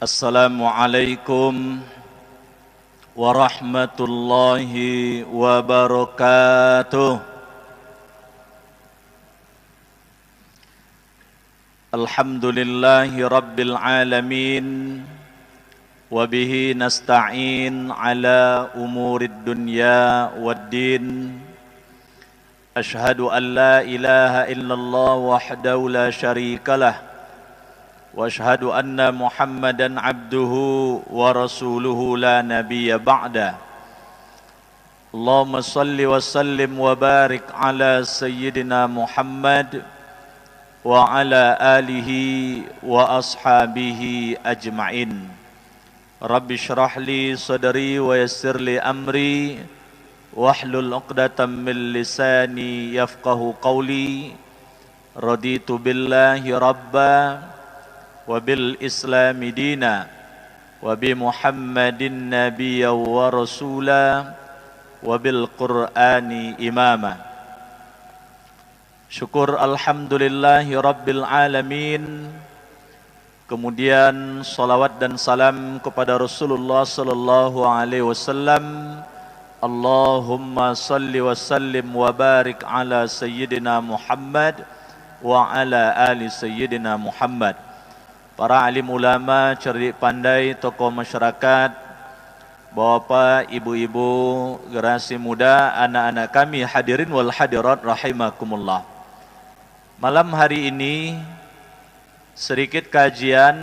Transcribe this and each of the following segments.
Assalamualaikum warahmatullahi wabarakatuh. Alhamdulillahi rabbil alamin. Wabihi nasta'in ala umurid dunya waddin. Ashhadu an la ilaha illallah wahdahu la syarikalah. Wa ashhadu anna Muhammadan abduhu wa rasuluhu la nabiyya ba'da. Allahumma salli wa sallim wa barik ala sayyidina Muhammad wa ala alihi wa ashabihi ajma'in. Rabbi shrah li sadri wa yassir li amri wahlul 'uqdatam min lisani yafqahu qawli. Raditu billahi rabba wa bil islami dina wa bi muhammadin nabiyya wa rasula wa bil qur'ani imama. Syukur alhamdulillahi rabbil alamin. Kemudian salawat dan salam kepada Rasulullah sallallahu alaihi wasallam. Allahumma salli wa sallim wa barik ala sayyidina Muhammad wa ala ali sayyidina Muhammad. Para alim ulama, cerdik pandai, tokoh masyarakat, bapak, ibu-ibu, generasi muda, anak-anak kami hadirin wal hadirat rahimakumullah. Malam hari ini sedikit kajian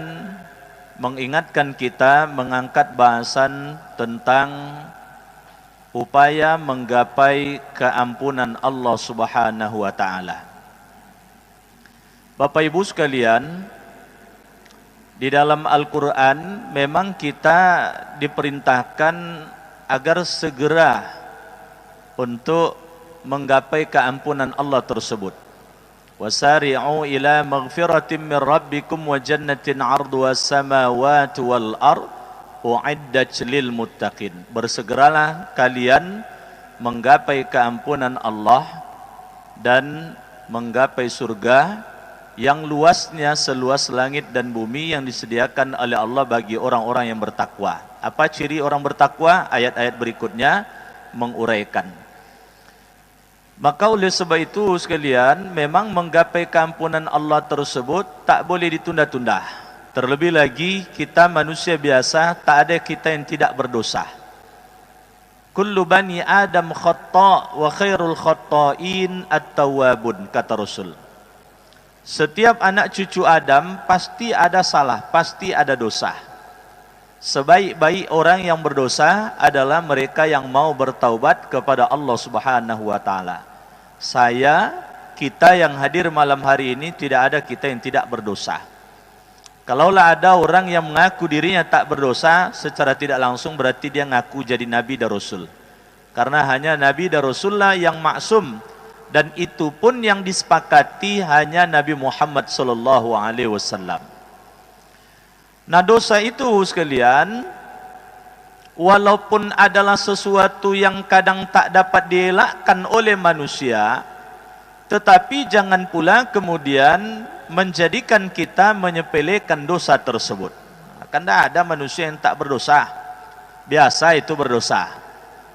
mengingatkan kita mengangkat bahasan tentang upaya menggapai keampunan Allah Subhanahu wa taala. Bapak Ibu sekalian, di dalam Al-Quran memang kita diperintahkan agar segera untuk menggapai keampunan Allah tersebut. Wasari'u ila maghfiratin min rabbikum wa jannatin 'arduhas samawati wal ard u'iddat lil muttaqin. Bersegeralah kalian menggapai keampunan Allah dan menggapai surga yang luasnya seluas langit dan bumi yang disediakan oleh Allah bagi orang-orang yang bertakwa. Apa ciri orang bertakwa? Ayat-ayat berikutnya menguraikan. Maka oleh sebab itu sekalian, memang menggapai keampunan Allah tersebut tak boleh ditunda-tunda. Terlebih lagi kita manusia biasa, tak ada kita yang tidak berdosa. Kullu bani Adam khata' wa khairul khata'in at-tawwabun, kata Rasul. Setiap anak cucu Adam pasti ada salah, pasti ada dosa. Sebaik-baik orang yang berdosa adalah mereka yang mau bertaubat kepada Allah Subhanahu wa taala. Kita yang hadir malam hari ini, tidak ada kita yang tidak berdosa. Kalaulah ada orang yang mengaku dirinya tak berdosa, secara tidak langsung berarti dia ngaku jadi nabi dan rasul. Karena hanya nabi dan rasullah yang maksum. Dan itu pun yang disepakati hanya Nabi Muhammad sallallahu alaihi wasallam. Nah, dosa itu sekalian, walaupun adalah sesuatu yang kadang tak dapat dielakkan oleh manusia, tetapi jangan pula kemudian menjadikan kita menyepelekan dosa tersebut. Kan tak ada manusia yang tak berdosa. Biasa itu berdosa.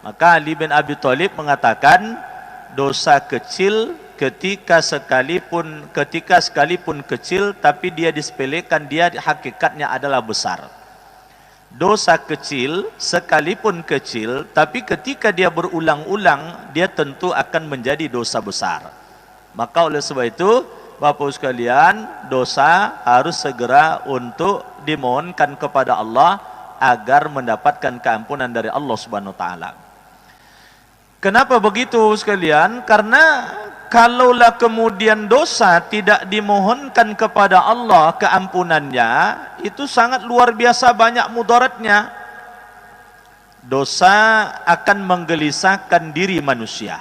Maka Ali bin Abi Thalib mengatakan, dosa kecil ketika sekalipun kecil tapi dia disepelekan, dia hakikatnya adalah besar. Dosa kecil sekalipun kecil tapi ketika dia berulang-ulang, dia tentu akan menjadi dosa besar. Maka oleh sebab itu Bapak sekalian, dosa harus segera untuk dimohonkan kepada Allah agar mendapatkan keampunan dari Allah Subhanahu wa taala. Kenapa begitu sekalian? Karena kalaulah kemudian dosa tidak dimohonkan kepada Allah keampunannya, itu sangat luar biasa banyak mudaratnya. Dosa akan menggelisahkan diri manusia.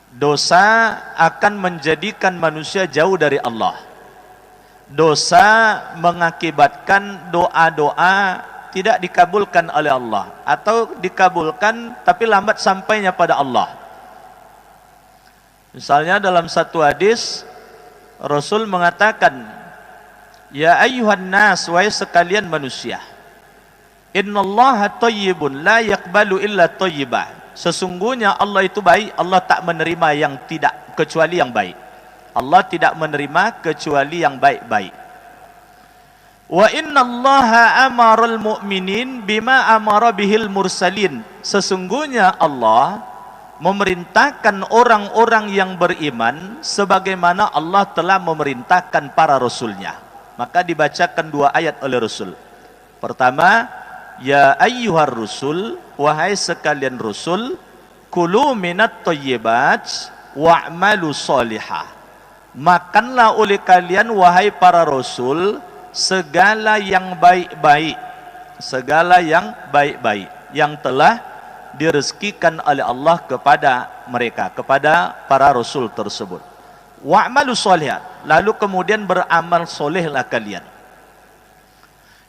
Dosa akan menjadikan manusia jauh dari Allah. Dosa mengakibatkan doa-doa tidak dikabulkan oleh Allah, atau dikabulkan tapi lambat sampainya pada Allah. Misalnya dalam satu hadis Rasul mengatakan, Ya ayyuhan nas, wahai sekalian manusia, innallaha thayyibun la yaqbalu illa thayyibah. Sesungguhnya Allah itu baik, Allah tak menerima yang tidak kecuali yang baik. Allah tidak menerima kecuali yang baik-baik. Wa innallaha amaral mu'minin bima amara bihil mursalin. Sesungguhnya Allah memerintahkan orang-orang yang beriman sebagaimana Allah telah memerintahkan para rasulnya. Maka dibacakan dua ayat oleh Rasul. Pertama, ya ayyuhar rusul, wahai sekalian rasul, kulu minat thayyibat wa'malu sholihah. Makanlah oleh kalian wahai para rasul segala yang baik-baik, segala yang baik-baik yang telah direzekikan oleh Allah kepada mereka, kepada para rasul tersebut. Wa'malu sholihah, lalu kemudian beramal solehlah kalian.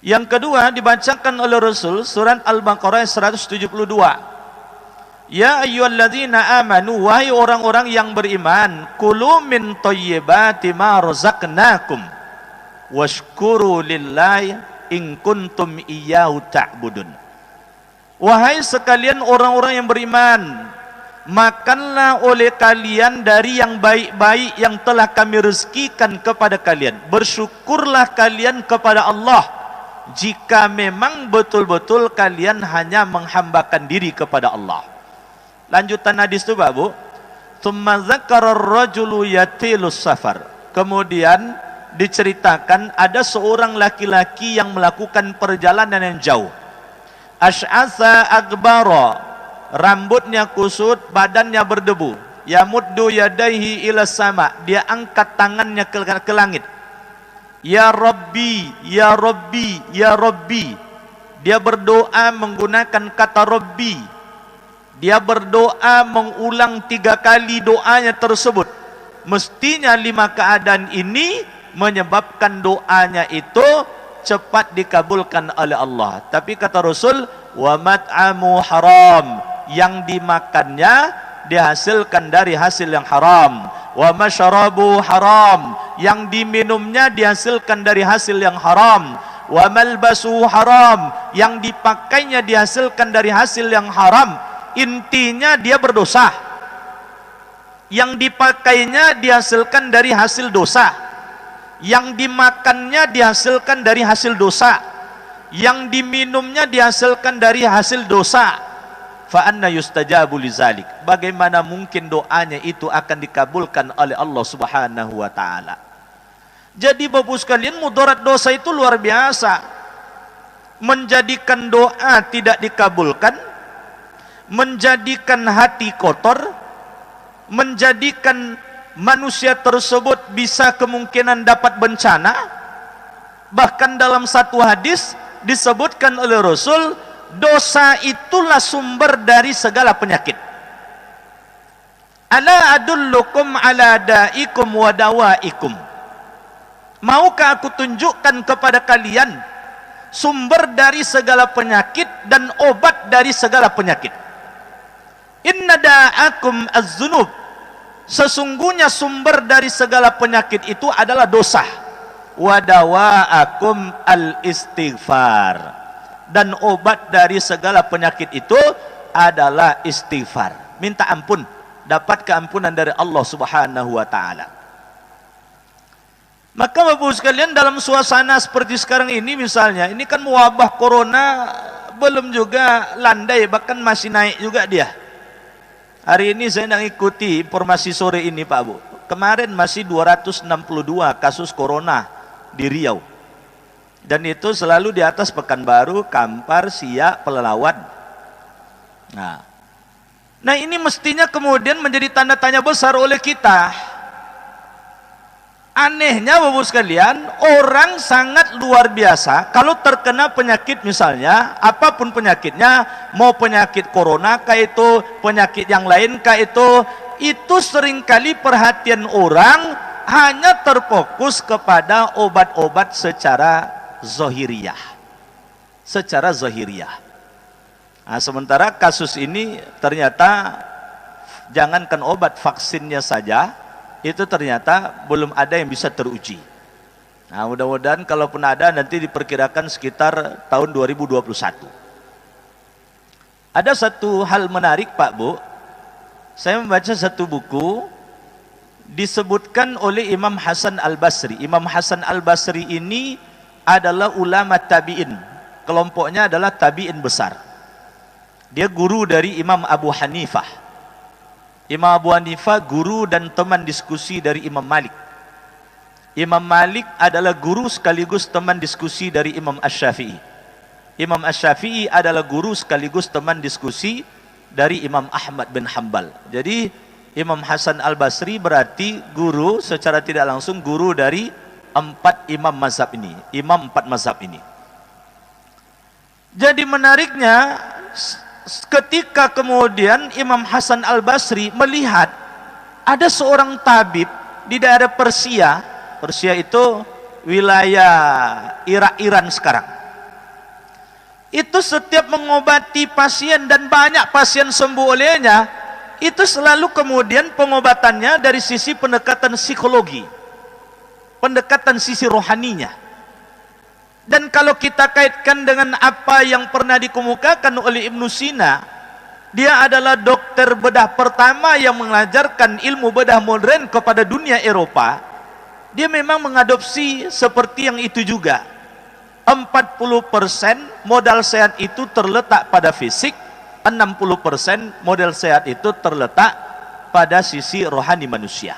Yang kedua dibacakan oleh Rasul surat Al-Baqarah 172. Ya ayyuhalladzina amanu, wahai orang-orang yang beriman, kulu min thayyibati ma razaqnakum washkuru lillahi in kuntum iyyahu ta'budun. Wahai sekalian orang-orang yang beriman, makanlah oleh kalian dari yang baik-baik yang telah kami rezekikan kepada kalian. Bersyukurlah kalian kepada Allah jika memang betul-betul kalian hanya menghambakan diri kepada Allah. Lanjutan hadis itu Pak Bu. Tsumma dzakara ar-rajulu yatilus safar. Kemudian diceritakan ada seorang laki-laki yang melakukan perjalanan yang jauh. Asy'atsa akbara, rambutnya kusut, badannya berdebu. Yamuddu yadaihi ila sama, dia angkat tangannya ke langit. Ya Rabbi, ya Rabbi, ya Rabbi. Dia berdoa menggunakan kata Rabbi. Dia berdoa mengulang 3 kali doanya tersebut. Mestinya 5 keadaan ini menyebabkan doanya itu cepat dikabulkan oleh Allah. Tapi kata Rasul, wa mat'amu haram, yang dimakannya dihasilkan dari hasil yang haram. Wa masyarabu haram, yang diminumnya dihasilkan dari hasil yang haram. Wa malbasu haram, yang dipakainya dihasilkan dari hasil yang haram. Intinya dia berdosa. Yang dipakainya dihasilkan dari hasil dosa. Yang dimakannya dihasilkan dari hasil dosa. Yang diminumnya dihasilkan dari hasil dosa. Fa anna yustajabu lizalik. Bagaimana mungkin doanya itu akan dikabulkan oleh Allah Subhanahu wa taala? Jadi Bapak sekalian, mudarat dosa itu luar biasa. Menjadikan doa tidak dikabulkan, menjadikan hati kotor, menjadikan manusia tersebut bisa kemungkinan dapat bencana. Bahkan dalam satu hadis disebutkan oleh Rasul, dosa itulah sumber dari segala penyakit. Ala adullukum ala da'ikum wa dawaikum. Maukah aku tunjukkan kepada kalian sumber dari segala penyakit dan obat dari segala penyakit? Inna da'akum az-zunub. Sesungguhnya sumber dari segala penyakit itu adalah dosa. Wa dawa'akum al-istighfar. Dan obat dari segala penyakit itu adalah istighfar. Minta ampun, dapat keampunan dari Allah Subhanahu wa taala. Maka Bapak sekalian, dalam suasana seperti sekarang ini misalnya, ini kan wabah corona belum juga landai, bahkan masih naik juga dia. Hari ini saya nak ikuti informasi sore ini Pak Bu. Kemarin masih 262 kasus corona di Riau. Dan itu selalu di atas Pekanbaru, Kampar, Siak, Pelalawan. Nah ini mestinya kemudian menjadi tanda tanya besar oleh kita. Anehnya Bapak sekalian, orang sangat luar biasa kalau terkena penyakit misalnya, apapun penyakitnya, mau penyakit corona kah itu, penyakit yang lain kah itu seringkali perhatian orang hanya terfokus kepada obat-obat secara zahiriyah. Secara zahiriyah. Nah, sementara kasus ini ternyata jangankan obat, vaksinnya saja itu ternyata belum ada yang bisa teruji. Nah, mudah-mudahan kalaupun ada nanti diperkirakan sekitar tahun 2021. Ada satu hal menarik Pak Bu, saya membaca satu buku disebutkan oleh Imam Hasan Al-Basri. Imam Hasan Al-Basri ini adalah ulama tabi'in, kelompoknya adalah tabi'in besar. Dia guru dari Imam Abu Hanifah. Imam Abu Hanifah guru dan teman diskusi dari Imam Malik. Imam Malik adalah guru sekaligus teman diskusi dari Imam Asy-Syafi'i. Imam Asy-Syafi'i adalah guru sekaligus teman diskusi dari Imam Ahmad bin Hanbal. Jadi Imam Hasan Al-Basri berarti guru secara tidak langsung guru dari 4 imam mazhab ini, imam 4 mazhab ini. Jadi menariknya ketika kemudian Imam Hasan Al-Basri melihat ada seorang tabib di daerah Persia. Persia itu wilayah Irak, Iran sekarang. Itu setiap mengobati pasien dan banyak pasien sembuh olehnya, itu selalu kemudian pengobatannya dari sisi pendekatan psikologi, pendekatan sisi rohaninya. Dan kalau kita kaitkan dengan apa yang pernah dikemukakan oleh Ibnu Sina, dia adalah dokter bedah pertama yang mengajarkan ilmu bedah modern kepada dunia Eropa. Dia memang mengadopsi seperti yang itu juga. 40% modal sehat itu terletak pada fisik, 60% modal sehat itu terletak pada sisi rohani manusia.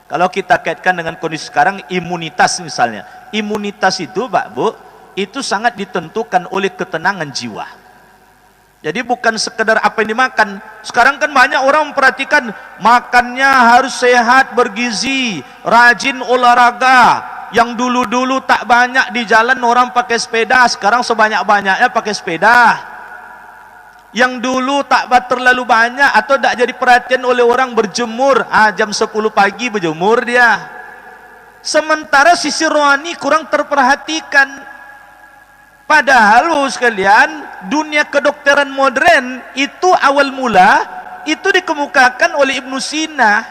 Kalau kita kaitkan dengan kondisi sekarang, imunitas misalnya, imunitas itu Pak Bu, itu sangat ditentukan oleh ketenangan jiwa. Jadi bukan sekedar apa yang dimakan. Sekarang kan banyak orang memperhatikan makannya harus sehat, bergizi, rajin olahraga. Yang dulu-dulu tak banyak di jalan orang pakai sepeda, sekarang sebanyak-banyaknya pakai sepeda. Yang dulu tak terlalu banyak atau tak jadi perhatian oleh orang berjemur, jam 10 pagi berjemur dia. Sementara sisi rohani kurang terperhatikan. Padahal sekalian, dunia kedokteran modern itu awal mula itu dikemukakan oleh Ibnu Sina,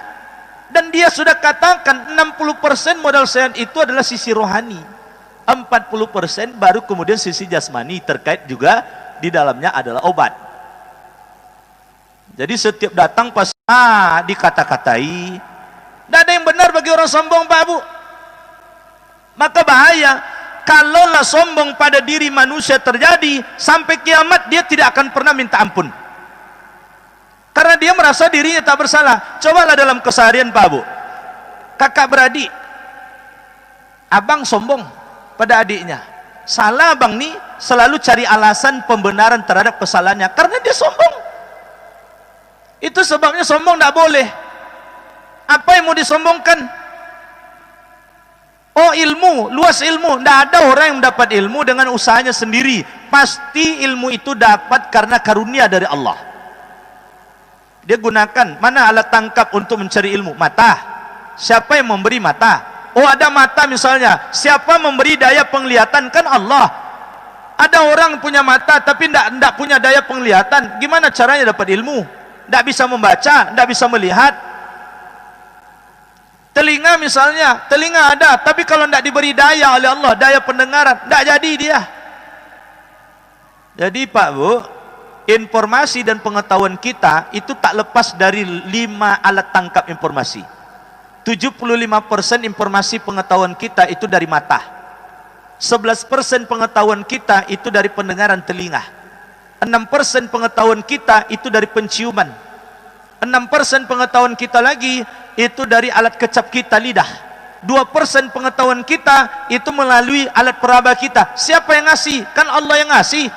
dan dia sudah katakan 60% modal sehat itu adalah sisi rohani, 40% baru kemudian sisi jasmani, terkait juga di dalamnya adalah obat. Jadi setiap datang pas dikata-katai, tidak ada yang benar bagi orang sombong Pak Bu. Maka bahaya kalaulah sombong pada diri manusia terjadi, sampai kiamat dia tidak akan pernah minta ampun, karena dia merasa dirinya tak bersalah. Cobalah dalam keseharian Pak Bu, kakak beradik, abang sombong pada adiknya, salah abang nih selalu cari alasan pembenaran terhadap kesalahannya karena dia sombong. Itu sebabnya sombong tidak boleh. Apa yang mau disombongkan? Oh, ilmu, luas ilmu. Tidak ada orang yang mendapat ilmu dengan usahanya sendiri. Pasti ilmu itu dapat karena karunia dari Allah. Dia gunakan, mana alat tangkap untuk mencari ilmu? Mata. Siapa yang memberi mata? Oh, ada mata misalnya. Siapa memberi daya penglihatan? Kan Allah. Ada orang punya mata tapi tidak punya daya penglihatan. Gimana caranya dapat ilmu? Tidak bisa membaca, tidak bisa melihat. Telinga misalnya, telinga ada, tapi kalau tidak diberi daya oleh Allah, daya pendengaran, tidak jadi dia. Jadi Pak Bu, informasi dan pengetahuan kita itu tak lepas dari 5 alat tangkap informasi. 75% informasi pengetahuan kita itu dari mata. 11% pengetahuan kita itu dari pendengaran telinga. 6% pengetahuan kita itu dari penciuman. 6% pengetahuan kita lagi itu dari alat kecap kita, lidah. 2% pengetahuan kita itu melalui alat peraba kita. Siapa yang ngasih? Kan Allah yang ngasih.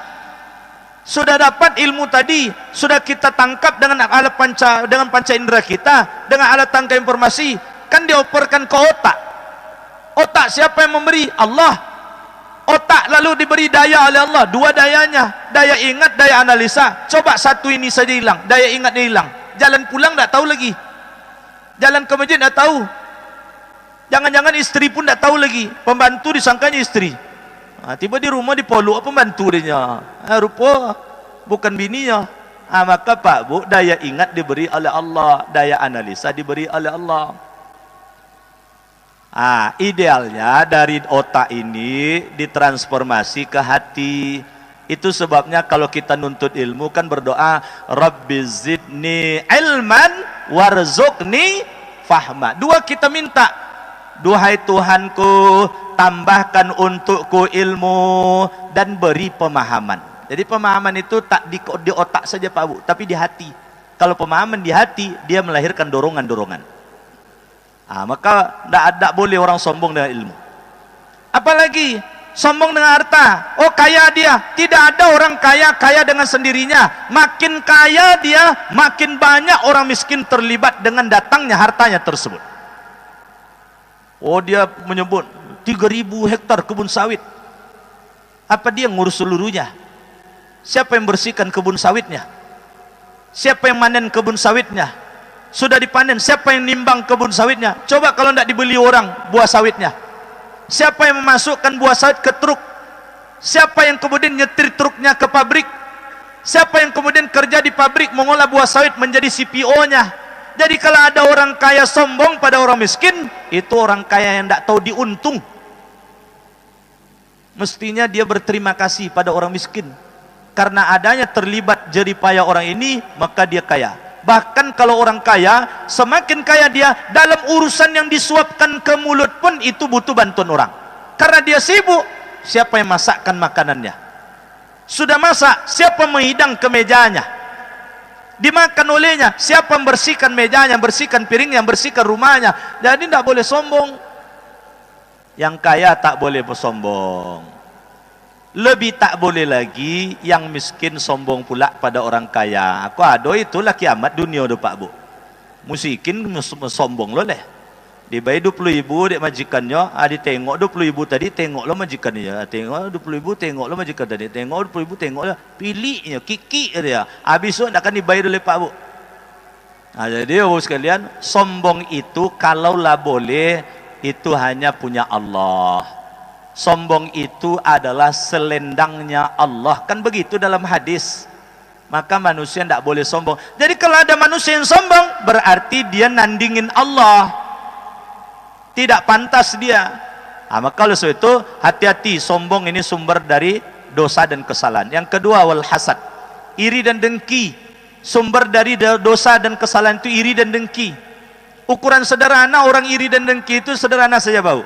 Sudah dapat ilmu tadi, sudah kita tangkap dengan alat panca indera kita, dengan alat tangkap informasi, kan dioperkan ke otak. Otak siapa yang memberi? Allah. Otak lalu diberi daya oleh Allah, 2 dayanya, daya ingat, daya analisa. Coba satu ini saja hilang, daya ingatnya hilang, jalan pulang tak tahu lagi, jalan ke masjid tak tahu, jangan-jangan istri pun tak tahu lagi, pembantu disangkanya istri. Tiba di rumah dipoluk pembantu dia, rupa bukan bininya. Maka Pak Bu, daya ingat diberi oleh Allah, daya analisa diberi oleh Allah. Idealnya dari otak ini ditransformasi ke hati. Itu sebabnya kalau kita nuntut ilmu kan berdoa, Rabbi zidni ilman warzuqni fahma. Dua kita minta, duhai Tuhanku, tambahkan untukku ilmu dan beri pemahaman. Jadi pemahaman itu tak di otak saja Pak Bu, tapi di hati. Kalau pemahaman di hati, dia melahirkan dorongan-dorongan. Maka tidak boleh orang sombong dengan ilmu. Apalagi sombong dengan harta. Oh kaya dia. Tidak ada orang kaya dengan sendirinya. Makin kaya dia, makin banyak orang miskin terlibat dengan datangnya hartanya tersebut. Oh dia menyebut 3.000 hektar kebun sawit. Apa dia ngurus seluruhnya? Siapa yang bersihkan kebun sawitnya? Siapa yang manen kebun sawitnya? Sudah dipanen, siapa yang nimbang kebun sawitnya? Coba kalau tidak dibeli orang buah sawitnya. Siapa yang memasukkan buah sawit ke truk? Siapa yang kemudian nyetir truknya ke pabrik? Siapa yang kemudian kerja di pabrik mengolah buah sawit menjadi CPO-nya? Jadi kalau ada orang kaya sombong pada orang miskin, itu orang kaya yang tidak tahu diuntung. Mestinya dia berterima kasih pada orang miskin. Karena adanya terlibat jeripaya orang ini, maka dia kaya. Bahkan kalau orang kaya, semakin kaya dia, dalam urusan yang disuapkan ke mulut pun itu butuh bantuan orang. Karena dia sibuk, siapa yang masakkan makanannya? Sudah masak, siapa menghidang ke mejanya? Dimakan olehnya, siapa membersihkan mejanya, bersihkan piringnya, bersihkan rumahnya? Jadi tidak boleh sombong. Yang kaya tak boleh bersombong. Lebih tak boleh lagi yang miskin sombong pula pada orang kaya. Aku ado itulah kiamat dunia do Pak Bu. Musikin sombong lo leh. Dibayar 20.000 dek majikannya, tengok 20.000 tadi, tengok lo majikannya. Tengok 20.000, tengok lo majikan tadi. Tengok 20.000, tengok lo. Pilihnya, kiki dia. Habis itu akan dibayar oleh Pak Bu. Jadi Bapak sekalian, sombong itu kalaulah boleh, itu hanya punya Allah. Sombong itu adalah selendangnya Allah. Kan begitu dalam hadis. Maka manusia tidak boleh sombong. Jadi kalau ada manusia yang sombong, berarti dia nandingin Allah. Tidak pantas dia. Maka oleh sebab itu, hati-hati, sombong ini sumber dari dosa dan kesalahan. Yang kedua, wal hasad. Iri dan dengki. Sumber dari dosa dan kesalahan itu iri dan dengki. Ukuran sederhana orang iri dan dengki itu sederhana saja bau.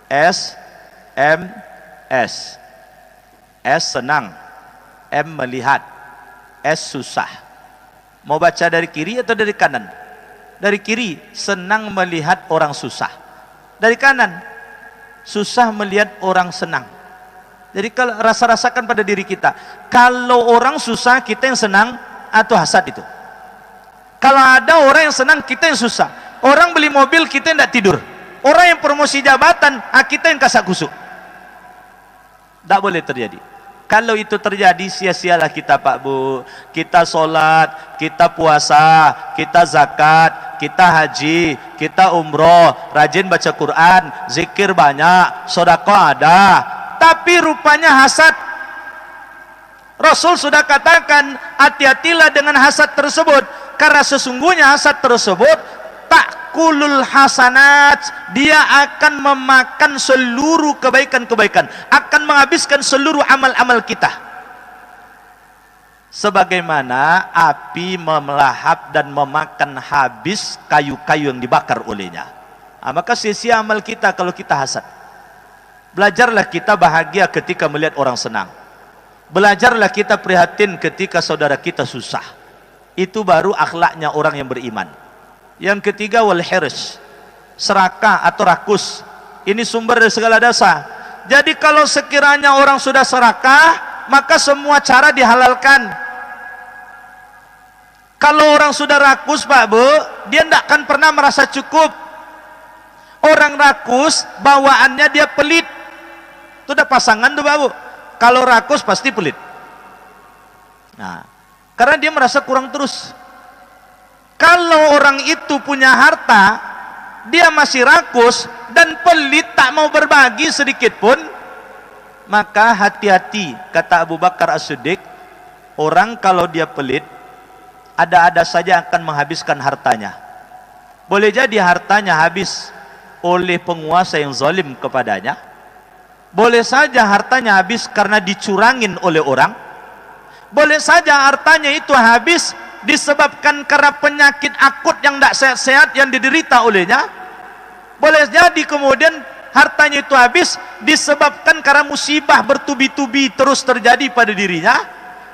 S senang, M melihat, S susah. Mau baca dari kiri atau dari kanan? Dari kiri, senang melihat orang susah. Dari kanan, susah melihat orang senang. Jadi kalau rasakan pada diri kita, kalau orang susah kita yang senang atau hasad itu. Kalau ada orang yang senang kita yang susah. Orang beli mobil kita yang tidak tidur. Orang yang promosi jabatan, kita yang kasak kusuk. Tak boleh terjadi. Kalau itu terjadi, sia-sialah kita Pak Bu. Kita sholat, kita puasa, kita zakat, kita haji, kita umroh, rajin baca Quran, zikir banyak, sedekah ada. Tapi rupanya hasad. Rasul sudah katakan, hati-hatilah dengan hasad tersebut. Karena sesungguhnya hasad tersebut kulul hasanat, dia akan memakan seluruh kebaikan-kebaikan, akan menghabiskan seluruh amal-amal kita. Sebagaimana api melahap dan memakan habis kayu-kayu yang dibakar olehnya. Maka sia-sia amal kita kalau kita hasad. Belajarlah kita bahagia ketika melihat orang senang. Belajarlah kita prihatin ketika saudara kita susah. Itu baru akhlaknya orang yang beriman. Yang ketiga, wal hirs, serakah atau rakus. Ini sumber dari segala dosa. Jadi kalau sekiranya orang sudah serakah, maka semua cara dihalalkan. Kalau orang sudah rakus Pak Bu, dia tidak akan pernah merasa cukup. Orang rakus bawaannya dia pelit. Itu udah pasangan tuh Pak Bu. Kalau rakus pasti pelit. Karena dia merasa kurang terus. Kalau orang itu punya harta, dia masih rakus dan pelit, tak mau berbagi sedikit pun, maka hati-hati, kata Abu Bakar As-Siddiq, orang kalau dia pelit, ada-ada saja akan menghabiskan hartanya. Boleh jadi hartanya habis, oleh penguasa yang zalim kepadanya. Boleh saja hartanya habis karena dicurangin oleh orang. Boleh saja hartanya itu habis disebabkan karena penyakit akut yang tidak sehat-sehat yang diderita olehnya. Boleh jadi kemudian hartanya itu habis disebabkan karena musibah bertubi-tubi terus terjadi pada dirinya.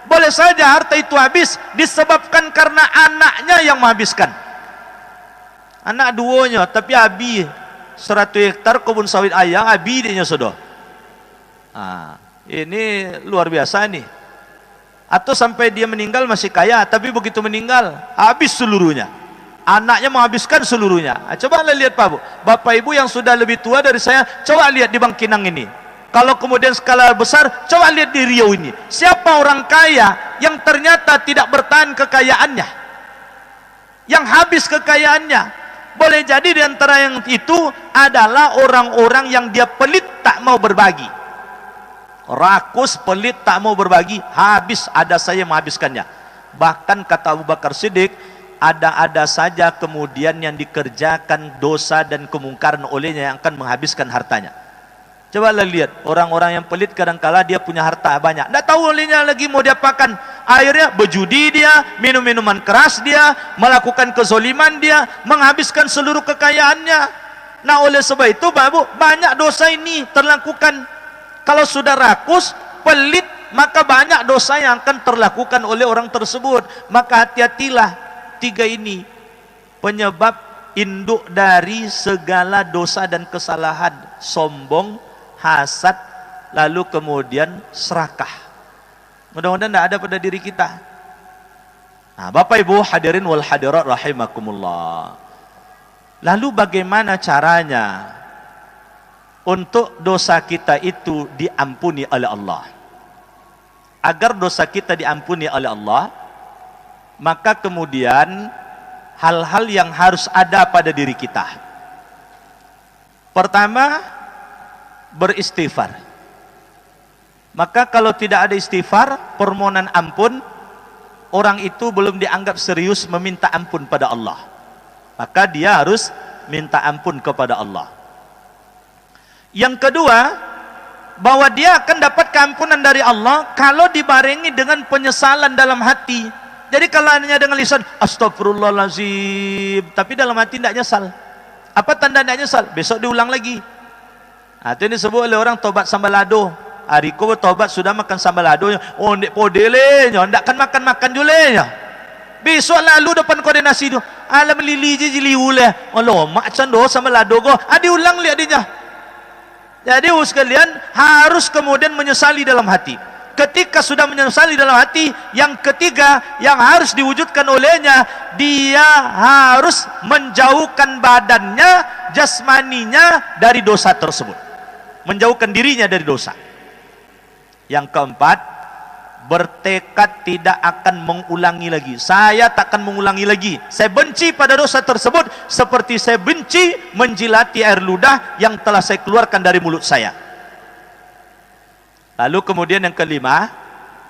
Boleh saja harta itu habis disebabkan karena anaknya yang menghabiskan. Anak duanya tapi abi 100 hektar kebun sawit ayam, abi dia sudah. Ini luar biasa nih. Atau sampai dia meninggal masih kaya, tapi begitu meninggal habis seluruhnya. Anaknya menghabiskan seluruhnya. Coba lihat Bapak Ibu yang sudah lebih tua dari saya, coba lihat di Bangkinang ini. Kalau kemudian skala besar, coba lihat di Riau ini. Siapa orang kaya yang ternyata tidak bertahan kekayaannya, yang habis kekayaannya? Boleh jadi di antara yang itu adalah orang-orang yang dia pelit, tak mau berbagi. Rakus, pelit, tak mau berbagi, habis, ada saya menghabiskannya. Bahkan kata Abu Bakar Siddiq, ada-ada saja kemudian yang dikerjakan dosa dan kemungkaran olehnya yang akan menghabiskan hartanya. Coba lihat, orang-orang yang pelit kadangkala dia punya harta banyak, tidak tahu olehnya lagi mau diapakan. Akhirnya berjudi dia, minum-minuman keras dia, melakukan kezoliman dia, menghabiskan seluruh kekayaannya. Nah oleh sebab itu banyak dosa ini terlakukan. Kalau sudah rakus, pelit, maka banyak dosa yang akan terlakukan oleh orang tersebut. Maka hati-hatilah, 3 ini penyebab induk dari segala dosa dan kesalahan: sombong, hasad, lalu kemudian serakah. Mudah-mudahan tidak ada pada diri kita. Nah, Bapak Ibu hadirin wal hadirat rahimakumullah. Lalu bagaimana caranya untuk dosa kita itu diampuni oleh Allah? Agar dosa kita diampuni oleh Allah, maka kemudian hal-hal yang harus ada pada diri kita. Pertama, beristighfar. Maka kalau tidak ada istighfar, permohonan ampun, orang itu belum dianggap serius meminta ampun pada Allah. Maka dia harus minta ampun kepada Allah. Yang kedua, bahwa dia akan dapat keampunan dari Allah kalau dibarengi dengan penyesalan dalam hati. Jadi kalau hanya dengan lisan astagfirullahaladzim, tapi dalam hati tidak nyesal. Apa tanda tidak nyesal? Besok diulang lagi. Nah, itu disebut oleh orang tobat sambal lado. Hari ko tobat sudah makan sambal lado, oh ndak podelenya, ndak kan makan julenya. Besok lalu depan koordinasi tu, alam lili je liule. Allah mak cando sambal lado go. Diulang lihat dia. Jadi sekalian harus kemudian menyesali dalam hati. Ketika sudah menyesali dalam hati, yang ketiga yang harus diwujudkan olehnya, dia harus menjauhkan badannya, jasmaninya dari dosa tersebut, menjauhkan dirinya dari dosa. Yang keempat, bertekad tidak akan mengulangi lagi. Saya takkan mengulangi lagi. Saya benci pada dosa tersebut seperti saya benci menjilati air ludah yang telah saya keluarkan dari mulut saya. Lalu kemudian yang kelima,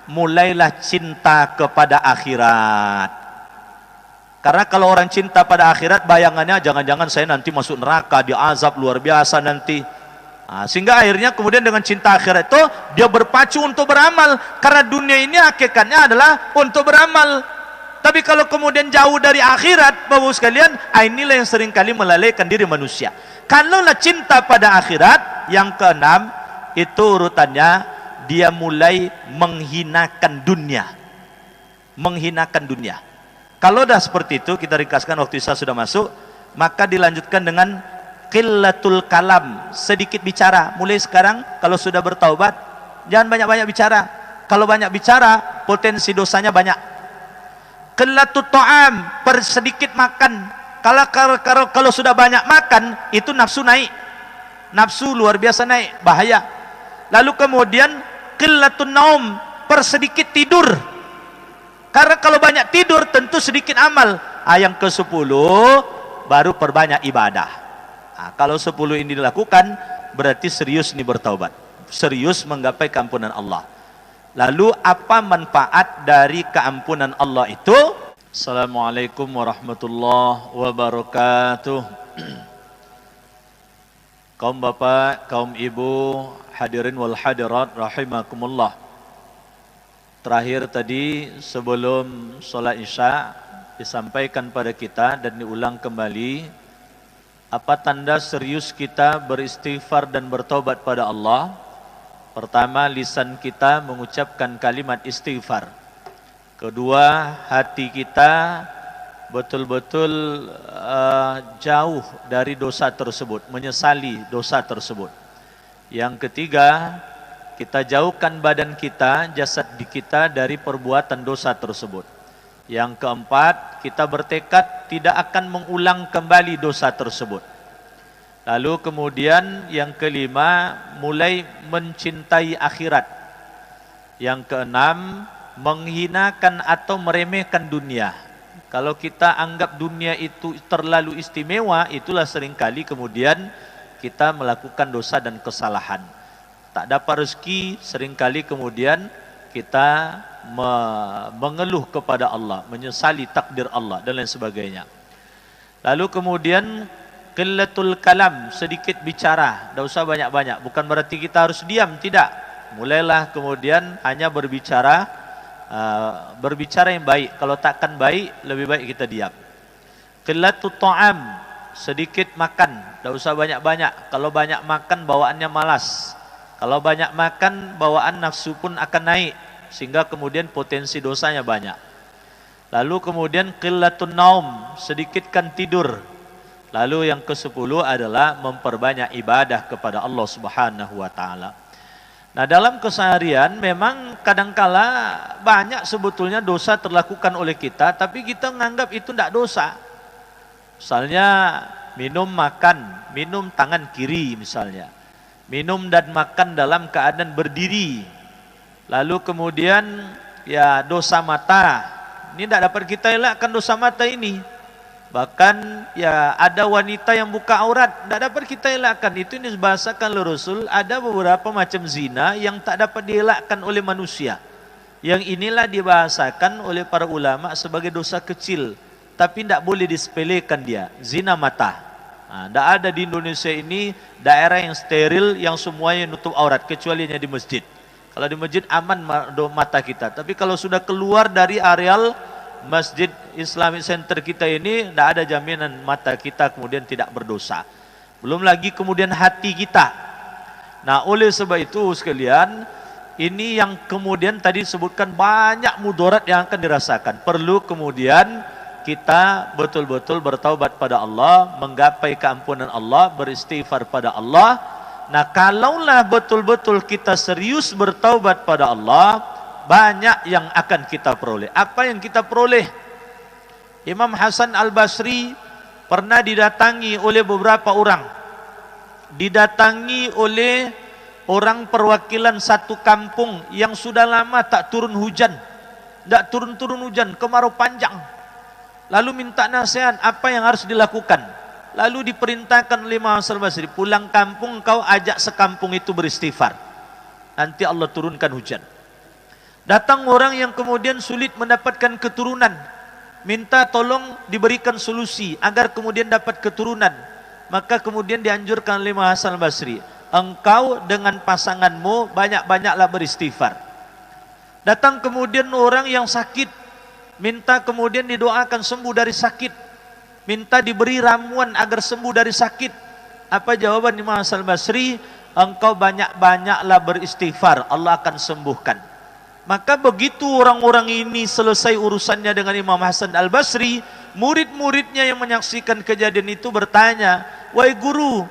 mulailah cinta kepada akhirat. Karena kalau orang cinta pada akhirat, bayangannya jangan-jangan saya nanti masuk neraka, diazab luar biasa nanti. Sehingga akhirnya kemudian dengan cinta akhirat itu dia berpacu untuk beramal, karena dunia ini hakikatnya adalah untuk beramal. Tapi kalau kemudian jauh dari akhirat, Bapak sekalian, inilah yang seringkali melalaikan diri manusia. Kalaulah cinta pada akhirat, yang keenam itu urutannya, dia mulai menghinakan dunia. Menghinakan dunia. Kalau dah seperti itu, kita ringkaskan waktu Isa sudah masuk, maka dilanjutkan dengan qillatul kalam, sedikit bicara. Mulai sekarang kalau sudah bertaubat, jangan banyak-banyak bicara. Kalau banyak bicara, potensi dosanya banyak. Qillatul ta'am, sedikit makan. Kalau sudah banyak makan, itu nafsu naik. Nafsu luar biasa naik, bahaya. Lalu kemudian qillatul naum, sedikit tidur. Karena kalau banyak tidur, tentu sedikit amal. Yang ke-10 baru perbanyak ibadah. Kalau 10 ini dilakukan, berarti serius ini bertaubat, serius menggapai keampunan Allah. Lalu apa manfaat dari keampunan Allah itu? Assalamualaikum warahmatullahi wabarakatuh. Kaum bapak, kaum ibu, hadirin wal hadirat rahimakumullah. Terakhir tadi sebelum sholat isya disampaikan pada kita dan diulang kembali, apa tanda serius kita beristighfar dan bertobat pada Allah? Pertama, lisan kita mengucapkan kalimat istighfar. Kedua, hati kita betul-betul jauh dari dosa tersebut, menyesali dosa tersebut. Yang ketiga, kita jauhkan badan kita, jasad kita dari perbuatan dosa tersebut. Yang keempat, kita bertekad tidak akan mengulang kembali dosa tersebut. Lalu kemudian yang kelima, mulai mencintai akhirat. Yang keenam, menghinakan atau meremehkan dunia. Kalau kita anggap dunia itu terlalu istimewa, itulah seringkali kemudian kita melakukan dosa dan kesalahan. Tak dapat rezeki, seringkali kemudian kita mengeluh kepada Allah, menyesali takdir Allah dan lain sebagainya. Lalu kemudian qillatul kalam, sedikit bicara, tak usah banyak-banyak. Bukan berarti kita harus diam, tidak. Mulailah kemudian hanya berbicara yang baik. Kalau takkan baik, lebih baik kita diam. Qillatut ta'am, sedikit makan, tak usah banyak-banyak. Kalau banyak makan, bawaannya malas. Kalau banyak makan, bawaan nafsu pun akan naik, sehingga kemudian potensi dosanya banyak. Lalu kemudian qillatun naum, sedikitkan tidur. Lalu yang ke-10 adalah memperbanyak ibadah kepada Allah Subhanahu wa taala. Nah, dalam keseharian memang kadangkala banyak sebetulnya dosa terlakukan oleh kita, tapi kita menganggap itu tidak dosa. Misalnya minum tangan kiri misalnya. Minum dan makan dalam keadaan berdiri. Lalu kemudian ya dosa mata. Ini tidak dapat kita elakkan dosa mata ini. Bahkan ya ada wanita yang buka aurat, tidak dapat kita elakkan. Itu ini dibahasakan oleh Rasul. Ada beberapa macam zina yang tak dapat dielakkan oleh manusia. Yang inilah dibahasakan oleh para ulama sebagai dosa kecil, tapi tidak boleh disepelekan dia. Zina mata. Tidak ada di Indonesia ini daerah yang steril yang semuanya nutup aurat kecuali hanya di masjid. Kalau di masjid aman mata kita. Tapi kalau sudah keluar dari areal Masjid Islamic Center kita ini, tidak ada jaminan mata kita kemudian tidak berdosa. Belum lagi kemudian hati kita. Nah, oleh sebab itu sekalian, ini yang kemudian tadi disebutkan banyak mudarat yang akan dirasakan. Perlu kemudian kita betul-betul bertaubat pada Allah, menggapai keampunan Allah, beristighfar pada Allah. Nah, kalaulah betul-betul kita serius bertaubat pada Allah, banyak yang akan kita peroleh. Apa yang kita peroleh? Imam Hasan Al-Basri pernah didatangi oleh beberapa orang. Didatangi oleh orang perwakilan satu kampung yang sudah lama tak turun hujan. Tak turun-turun hujan, kemarau panjang. Lalu minta nasihat apa yang harus dilakukan. Lalu diperintahkan oleh Imam Hasan Al-Basri, pulang kampung kau ajak sekampung itu beristighfar. Nanti Allah turunkan hujan. Datang orang yang kemudian sulit mendapatkan keturunan, minta tolong diberikan solusi agar kemudian dapat keturunan. Maka kemudian dianjurkan oleh Imam Hasan Al-Basri, engkau dengan pasanganmu banyak-banyaklah beristighfar. Datang kemudian orang yang sakit, minta kemudian didoakan sembuh dari sakit, minta diberi ramuan agar sembuh dari sakit. Apa jawaban Imam Hasan Al-Basri? Engkau banyak-banyaklah beristighfar, Allah akan sembuhkan. Maka begitu orang-orang ini selesai urusannya dengan Imam Hasan Al-Basri, murid-muridnya yang menyaksikan kejadian itu bertanya, wahai guru,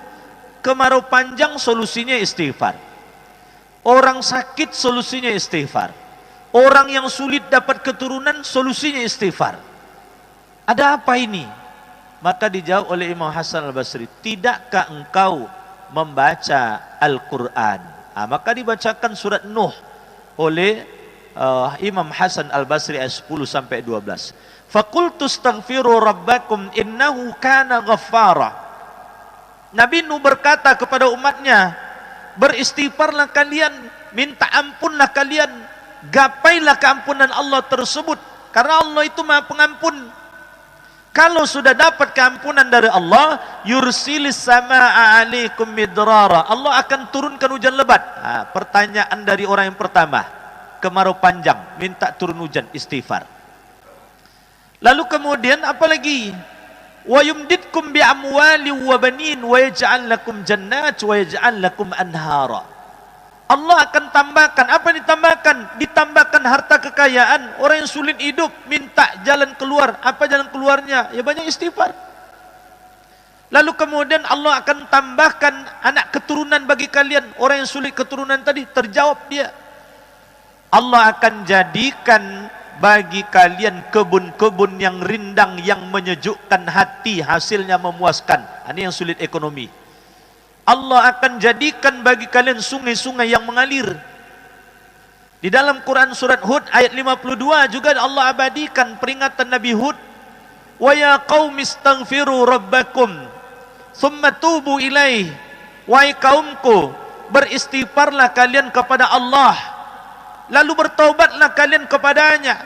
kemarau panjang solusinya istighfar. Orang sakit solusinya istighfar. Orang yang sulit dapat keturunan solusinya istighfar. Ada apa ini? Maka dijawab oleh Imam Hasan Al-Basri, tidakkah engkau membaca Al-Quran? Maka dibacakan surat Nuh oleh Imam Hasan Al-Basri ayat 10 sampai 12. Faqultu astaghfiru rabbakum innahu kana ghaffara. Nabi Nuh berkata kepada umatnya, beristighfarlah kalian, minta ampunlah kalian, gapailah keampunan Allah tersebut, karena Allah itu Maha Pengampun. Kalau sudah dapat keampunan dari Allah, yursilis samaa'a 'alaikum midrara. Allah akan turunkan hujan lebat. Pertanyaan dari orang yang pertama, kemarau panjang, minta turun hujan, istighfar. Lalu kemudian apa lagi? Wa yumditkum bi amwali wa banin wa yaj'al lakum jannat wa yaj'al lakum anhara. Allah akan tambahkan, apa ditambahkan? Ditambahkan harta kekayaan. Orang yang sulit hidup minta jalan keluar. Apa jalan keluarnya? Ya banyak istighfar. Lalu kemudian Allah akan tambahkan anak keturunan bagi kalian. Orang yang sulit keturunan tadi terjawab dia. Allah akan jadikan bagi kalian kebun-kebun yang rindang, yang menyejukkan hati, hasilnya memuaskan. Ini yang sulit ekonomi. Allah akan jadikan bagi kalian sungai-sungai yang mengalir. Di dalam Quran surat Hud ayat 52 juga Allah abadikan peringatan Nabi Hud. Wa ya qaumi astaghfiru rabbakum thumma tubu ilaih. Wahai kaumku, beristighfarlah kalian kepada Allah, lalu bertaubatlah kalian kepadanya.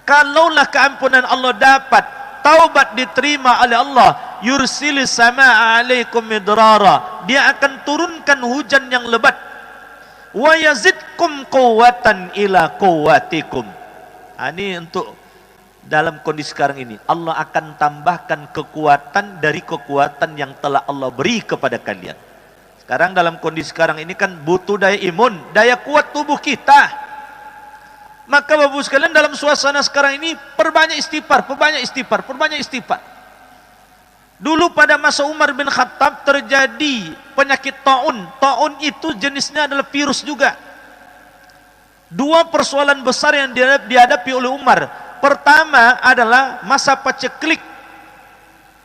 Kalaulah keampunan Allah dapat, taubat diterima oleh Allah, yursilis samaa'a 'alaikum midrara. Dia akan turunkan hujan yang lebat. Wa yazidkum quwwatan ila quwwatikum. Ini untuk dalam kondisi sekarang ini. Allah akan tambahkan kekuatan dari kekuatan yang telah Allah beri kepada kalian. Sekarang dalam kondisi sekarang ini kan butuh daya imun, daya kuat tubuh kita. Maka Bapak Ibu sekalian, dalam suasana sekarang ini perbanyak istighfar, perbanyak istighfar, perbanyak istighfar. Dulu pada masa Umar bin Khattab terjadi penyakit taun. Taun itu jenisnya adalah virus juga. Dua persoalan besar yang dihadapi oleh Umar. Pertama adalah masa paceklik.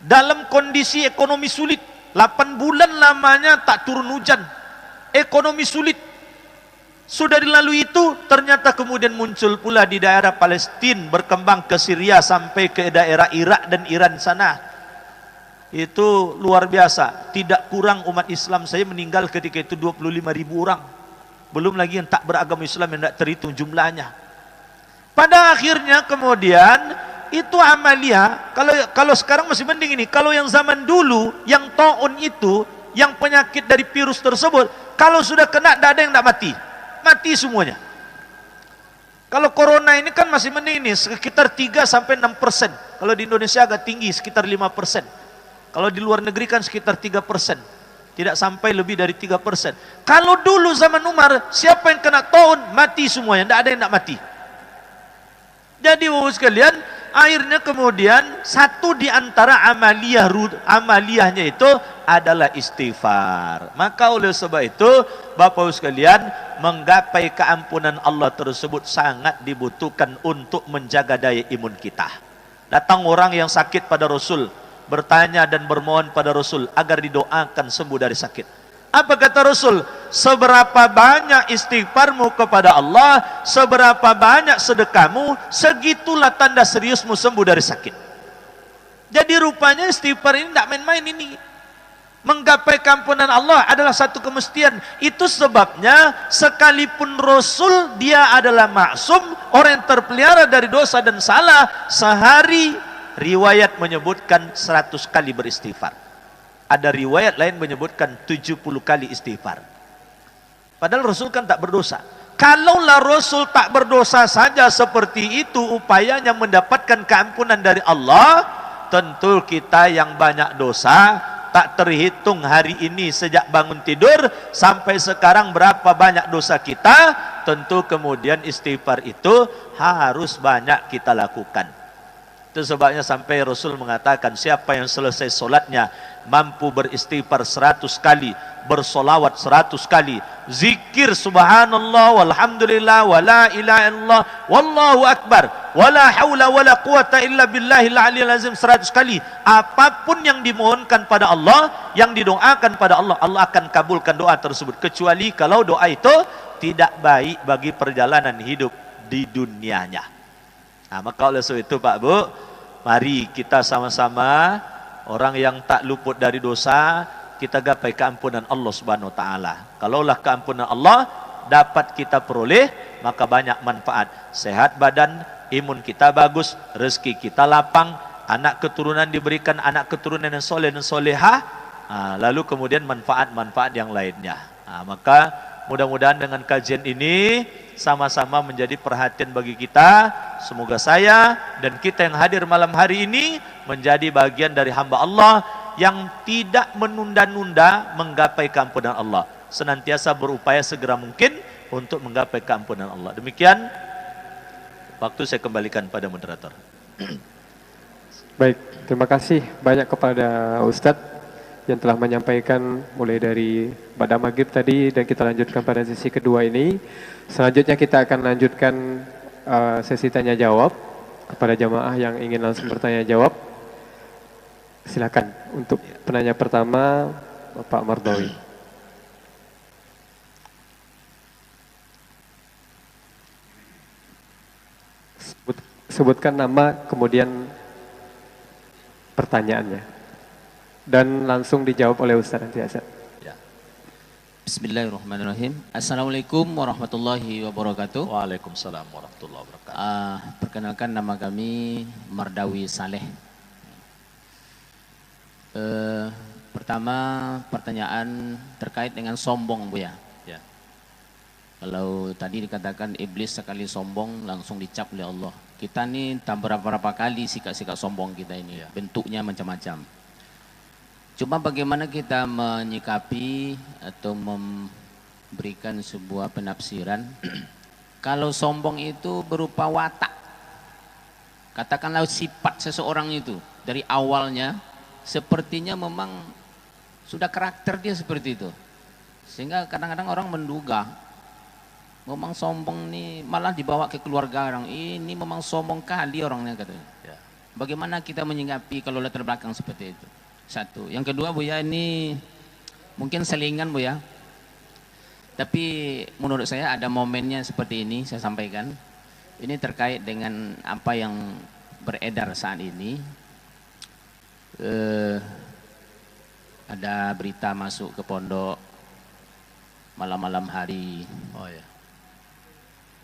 Dalam kondisi ekonomi sulit, 8 bulan lamanya tak turun hujan, ekonomi sulit. Sudah dilalui itu, ternyata kemudian muncul pula di daerah Palestina, berkembang ke Syria sampai ke daerah Irak dan Iran sana. Itu luar biasa. Tidak kurang umat Islam saya meninggal ketika itu 25.000 orang. Belum lagi yang tak beragama Islam yang tak terhitung jumlahnya. Pada akhirnya kemudian itu amalia. Kalau sekarang masih mending ini. Kalau yang zaman dulu, yang taun itu, yang penyakit dari virus tersebut, kalau sudah kena, tidak ada yang tidak mati. Mati semuanya. Kalau corona ini kan masih mending ini, sekitar 3-6%. Kalau di Indonesia agak tinggi, sekitar 5%. Kalau di luar negeri kan sekitar 3%. Tidak sampai lebih dari 3%. Kalau dulu zaman Umar, siapa yang kena taun, mati semuanya, tidak ada yang tidak mati. Jadi Bapak sekalian, akhirnya kemudian satu di antara amaliyahnya itu adalah istighfar. Maka oleh sebab itu Bapak sekalian, menggapai keampunan Allah tersebut sangat dibutuhkan untuk menjaga daya imun kita. Datang orang yang sakit pada Rasul, bertanya dan bermohon pada Rasul agar didoakan sembuh dari sakit. Apa kata Rasul? Seberapa banyak istighfarmu kepada Allah, seberapa banyak sedekahmu, segitulah tanda seriusmu sembuh dari sakit. Jadi rupanya istighfar ini tidak main-main ini. Menggapai keampunan Allah adalah satu kemestian. Itu sebabnya sekalipun Rasul dia adalah maksum, orang yang terpelihara dari dosa dan salah, sehari riwayat menyebutkan 100 kali beristighfar. Ada riwayat lain menyebutkan 70 kali istighfar. Padahal Rasul kan tak berdosa. Kalaulah Rasul tak berdosa saja seperti itu upayanya mendapatkan keampunan dari Allah, tentu kita yang banyak dosa, tak terhitung hari ini sejak bangun tidur sampai sekarang berapa banyak dosa kita, tentu kemudian istighfar itu harus banyak kita lakukan. Itu sebabnya sampai Rasul mengatakan, siapa yang selesai solatnya mampu beristighfar 100 kali, bersolawat 100 kali, zikir subhanallah walhamdulillah wala ilaha illallah wallahu akbar wala haula wala quwata illa billahil aliyil azim 100 kali, apapun yang dimohonkan pada Allah, yang didoakan pada Allah, Allah akan kabulkan doa tersebut, kecuali kalau doa itu tidak baik bagi perjalanan hidup di dunianya. Nah, maka oleh sebab itu Pak Bu, mari kita sama-sama orang yang tak luput dari dosa, kita gapai keampunan Allah Subhanahu wa taala. Kalaulah keampunan Allah dapat kita peroleh, maka banyak manfaat. Sehat badan, imun kita bagus, rezeki kita lapang, anak keturunan diberikan anak keturunan yang soleh dan solehah, lalu kemudian manfaat-manfaat yang lainnya. Maka mudah-mudahan dengan kajian ini sama-sama menjadi perhatian bagi kita. Semoga saya dan kita yang hadir malam hari ini menjadi bagian dari hamba Allah yang tidak menunda-nunda menggapai keampunan Allah, senantiasa berupaya segera mungkin untuk menggapai keampunan Allah. Demikian, waktu saya kembalikan pada moderator. Baik, terima kasih banyak kepada Ustadz yang telah menyampaikan mulai dari pada maghrib tadi, dan kita lanjutkan pada sesi kedua ini. Selanjutnya kita akan lanjutkan sesi tanya jawab kepada jamaah yang ingin langsung bertanya jawab. Silakan untuk penanya pertama, Bapak Mardawi. Sebutkan nama kemudian pertanyaannya dan langsung dijawab oleh Ustaz Antiasa. Ya. Bismillahirrahmanirrahim. Assalamualaikum warahmatullahi wabarakatuh. Waalaikumsalam warahmatullahi wabarakatuh. Perkenalkan, nama kami Mardawi Saleh. Pertama, pertanyaan terkait dengan sombong, Bu ya. Ya. Kalau tadi dikatakan iblis sekali sombong langsung dicap oleh Allah. Kita nih tak berapa kali sikap-sikap sombong kita ini, bentuknya macam-macam. Cuma bagaimana kita menyikapi atau memberikan sebuah penafsiran kalau sombong itu berupa watak. Katakanlah sifat seseorang itu dari awalnya sepertinya memang sudah karakter dia seperti itu. Sehingga kadang-kadang orang menduga memang sombong nih, malah dibawa ke keluarga orang, ini memang sombong kali orangnya katanya. Ya. Bagaimana kita menyikapi kalau latar belakang seperti itu? Satu. Yang kedua, Bu ya, ini mungkin selingan, Bu ya. Tapi menurut saya ada momennya seperti ini, saya sampaikan. Ini terkait dengan apa yang beredar saat ini. Ada berita masuk ke pondok malam-malam hari. Oh ya.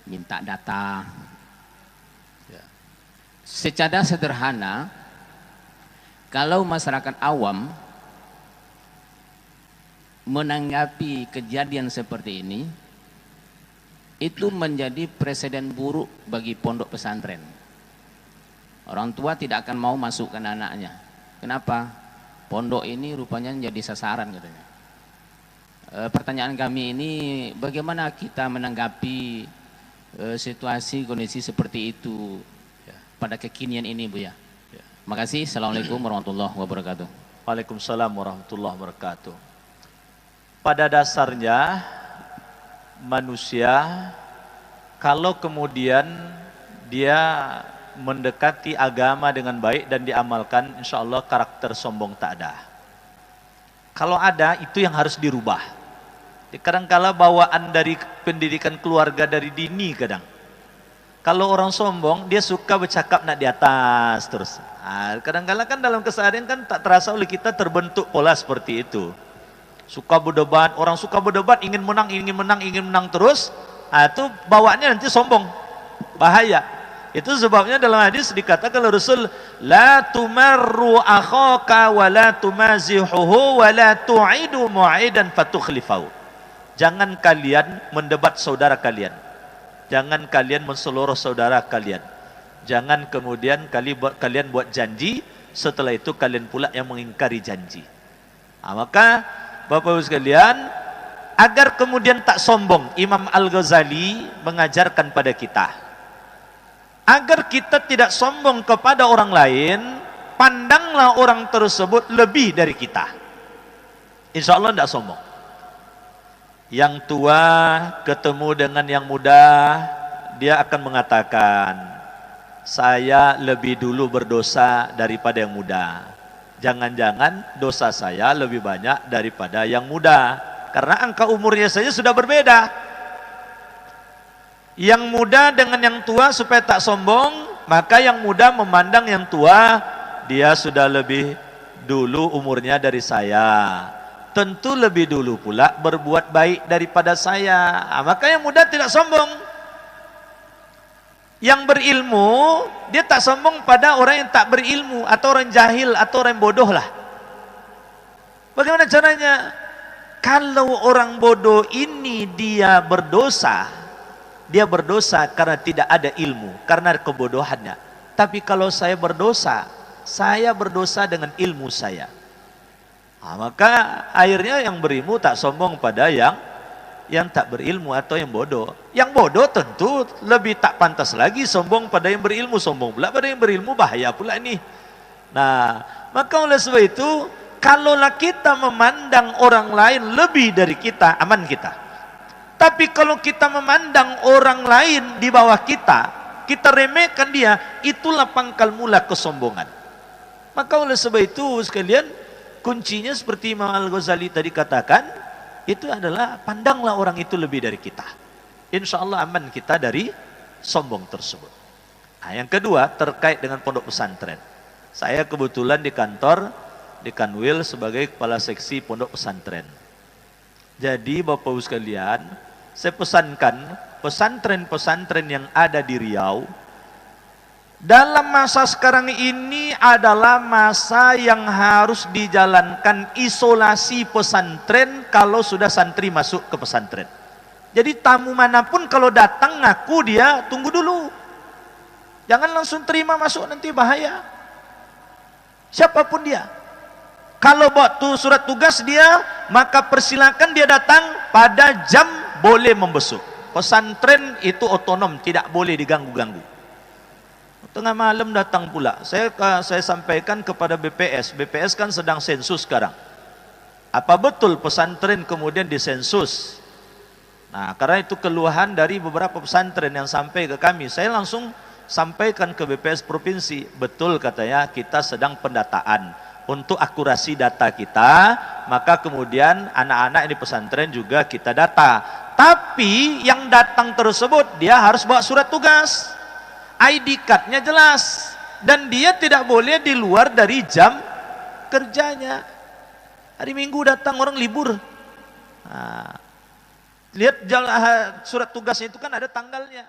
Minta data. Ya. Secara sederhana, kalau masyarakat awam menanggapi kejadian seperti ini, itu menjadi presiden buruk bagi pondok pesantren. Orang tua tidak akan mau masukkan anaknya. Kenapa? Pondok ini rupanya menjadi sasaran katanya. Pertanyaan kami ini, bagaimana kita menanggapi situasi kondisi seperti itu pada kekinian ini, Bu ya. Terima kasih. Assalamualaikum warahmatullahi wabarakatuh. Waalaikumsalam warahmatullahi wabarakatuh. Pada dasarnya manusia kalau kemudian dia mendekati agama dengan baik dan diamalkan, insya Allah karakter sombong tak ada. Kalau ada, itu yang harus dirubah. Kadang-kala bawaan dari pendidikan keluarga, dari dini kadang. Kalau orang sombong, dia suka bercakap nak di atas terus. Kadang-kala kan dalam keseharian kan tak terasa oleh kita terbentuk pola seperti itu. Suka berdebat, orang suka berdebat, ingin menang terus. Itu bawaannya nanti sombong. Bahaya. Itu sebabnya dalam hadis dikatakan oleh Rasul, la tumarru akhaka wa la tumazihuhu wa la tu'idu mu'idan fatukhlifahu. Jangan kalian mendebat saudara kalian. Jangan kalian menseluruh saudara kalian. Jangan kemudian kalian buat janji, setelah itu kalian pula yang mengingkari janji. Maka Bapak-Ibu sekalian, agar kemudian tak sombong, Imam Al-Ghazali mengajarkan pada kita, agar kita tidak sombong kepada orang lain, pandanglah orang tersebut lebih dari kita. Insya Allah tidak sombong. Yang tua ketemu dengan yang muda, dia akan mengatakan, saya lebih dulu berdosa daripada yang muda. Jangan-jangan dosa saya lebih banyak daripada yang muda, karena angka umurnya saja sudah berbeda. Yang muda dengan yang tua supaya tak sombong, maka yang muda memandang yang tua, dia sudah lebih dulu umurnya dari saya, tentu lebih dulu pula berbuat baik daripada saya. Maka yang muda tidak sombong. Yang berilmu, dia tak sombong pada orang yang tak berilmu, atau orang jahil, atau orang bodoh lah. Bagaimana caranya? Kalau orang bodoh ini dia berdosa karena tidak ada ilmu, karena kebodohannya. Tapi kalau saya berdosa dengan ilmu saya. Nah, maka akhirnya yang berilmu tak sombong pada yang tak berilmu atau yang bodoh. Yang bodoh tentu lebih tak pantas lagi sombong pada yang berilmu. Sombong pula pada yang berilmu, bahaya pula ini. Nah, maka oleh sebab itu, kalaulah kita memandang orang lain lebih dari kita, aman kita. Tapi kalau kita memandang orang lain di bawah kita remehkan dia, itulah pangkal mula kesombongan. Maka oleh sebab itu sekalian, kuncinya seperti Imam Al-Ghazali tadi katakan, itu adalah pandanglah orang itu lebih dari kita. Insya Allah aman kita dari sombong tersebut. Nah, yang kedua terkait dengan pondok pesantren. Saya kebetulan di kantor di Kanwil sebagai kepala seksi pondok pesantren. Jadi Bapak Ibu sekalian, saya pesankan pesantren-pesantren yang ada di Riau, dalam masa sekarang ini adalah masa yang harus dijalankan isolasi pesantren kalau sudah santri masuk ke pesantren. Jadi tamu manapun kalau datang ngaku dia tunggu dulu. Jangan langsung terima masuk, nanti bahaya. Siapapun dia. Kalau buat surat tugas dia, maka persilakan dia datang pada jam boleh membesuk. Pesantren itu otonom, tidak boleh diganggu-ganggu. Tengah malam datang pula. Saya sampaikan kepada BPS. BPS kan sedang sensus sekarang. Apa betul pesantren kemudian disensus? Nah, karena itu keluhan dari beberapa pesantren yang sampai ke kami. Saya langsung sampaikan ke BPS provinsi. Betul katanya, kita sedang pendataan. Untuk akurasi data kita, maka kemudian anak-anak di pesantren juga kita data. Tapi yang datang tersebut, dia harus bawa surat tugas. ID card-nya jelas. Dan dia tidak boleh di luar dari jam kerjanya. Hari Minggu datang orang libur. Nah, lihat surat tugasnya itu kan ada tanggalnya.